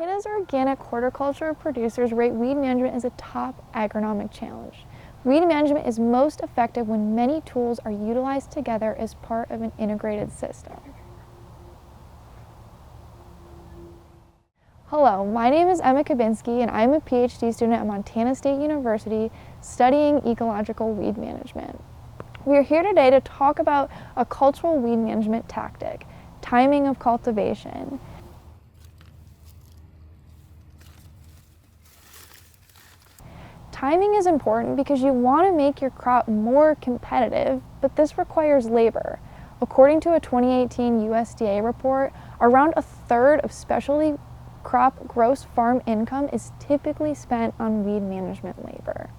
Montana's organic horticulture producers rate weed management as a top agronomic challenge. Weed management is most effective when many tools are utilized together as part of an integrated system. Hello, my name is Emma Kubinski and I'm a PhD student at Montana State University studying ecological weed management. We are here today to talk about a cultural weed management tactic, timing of cultivation. Timing is important because you want to make your crop more competitive, but this requires labor. According to a 2018 USDA report, around a third of specialty crop gross farm income is typically spent on weed management labor.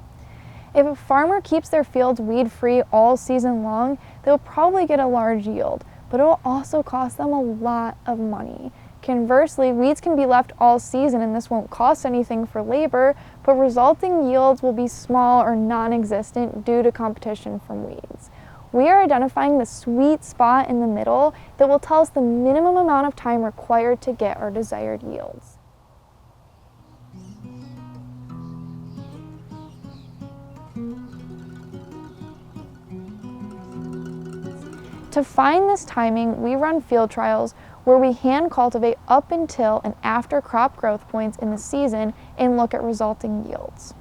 If a farmer keeps their fields weed-free all season long, they'll probably get a large yield, but it will also cost them a lot of money. Conversely, weeds can be left all season and this won't cost anything for labor, but resulting yields will be small or non-existent due to competition from weeds. We are identifying the sweet spot in the middle that will tell us the minimum amount of time required to get our desired yields. To find this timing, we run field trials where we hand cultivate up until and after crop growth points in the season and look at resulting yields.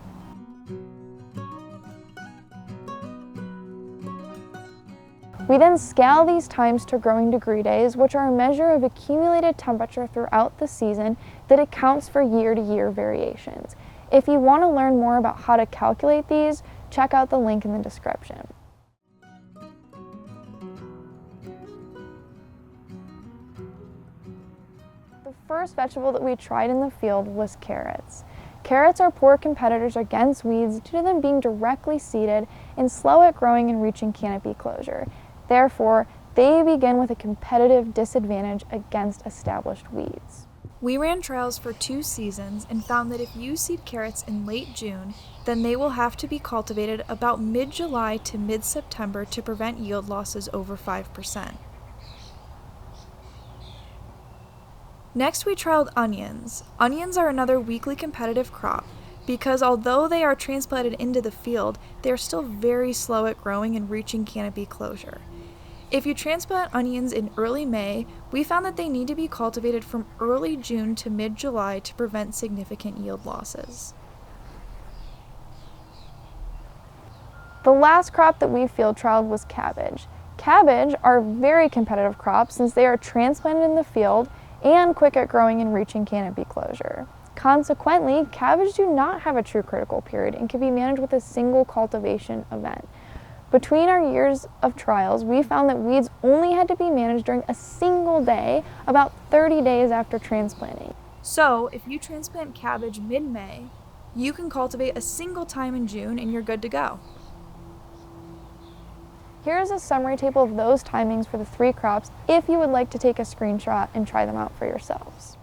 We then scale these times to growing degree days, which are a measure of accumulated temperature throughout the season that accounts for year-to-year variations. If you want to learn more about how to calculate these, check out the link in the description. The first vegetable that we tried in the field was carrots. Carrots are poor competitors against weeds due to them being directly seeded and slow at growing and reaching canopy closure. Therefore, they begin with a competitive disadvantage against established weeds. We ran trials for 2 seasons and found that if you seed carrots in late June, then they will have to be cultivated about mid-July to mid-September to prevent yield losses over 5%. Next, we trialed onions. Onions are another weakly competitive crop because although they are transplanted into the field, they are still very slow at growing and reaching canopy closure. If you transplant onions in early May, we found that they need to be cultivated from early June to mid-July to prevent significant yield losses. The last crop that we field trialed was cabbage. Cabbage are very competitive crops since they are transplanted in the field and quick at growing and reaching canopy closure. Consequently, cabbage do not have a true critical period and can be managed with a single cultivation event. Between our years of trials, we found that weeds only had to be managed during a single day about 30 days after transplanting. So, if you transplant cabbage mid-May, you can cultivate a single time in June and you're good to go. Here is a summary table of those timings for the 3 crops if you would like to take a screenshot and try them out for yourselves.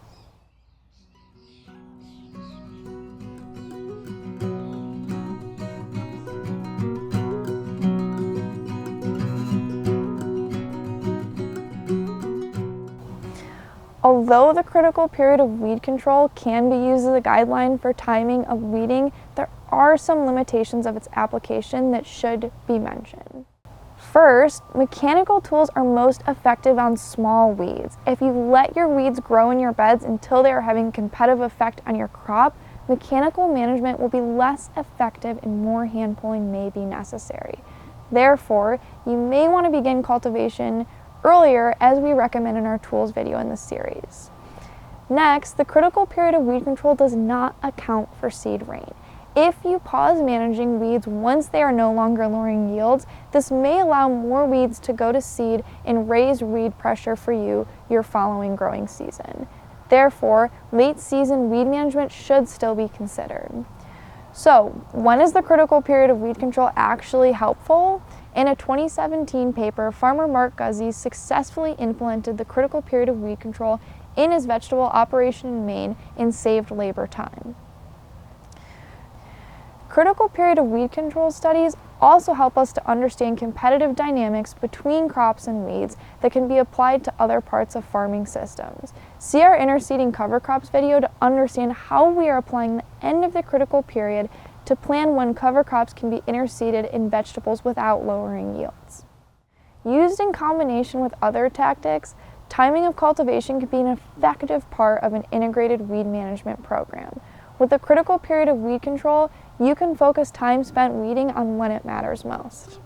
Although the critical period of weed control can be used as a guideline for timing of weeding, there are some limitations of its application that should be mentioned. First, mechanical tools are most effective on small weeds. If you let your weeds grow in your beds until they are having a competitive effect on your crop, mechanical management will be less effective and more hand pulling may be necessary. Therefore, you may want to begin cultivation earlier as we recommend in our tools video in this series. Next, the critical period of weed control does not account for seed rain. If you pause managing weeds once they are no longer lowering yields, this may allow more weeds to go to seed and raise weed pressure for you your following growing season. Therefore, late season weed management should still be considered. So, when is the critical period of weed control actually helpful? In a 2017 paper, farmer Mark Guzzi successfully implemented the critical period of weed control in his vegetable operation in Maine and saved labor time. Critical period of weed control studies also help us to understand competitive dynamics between crops and weeds that can be applied to other parts of farming systems. See our interseeding cover crops video to understand how we are applying the end of the critical period to plan when cover crops can be interseeded in vegetables without lowering yields. Used in combination with other tactics, timing of cultivation can be an effective part of an integrated weed management program. With the critical period of weed control, you can focus time spent weeding on when it matters most.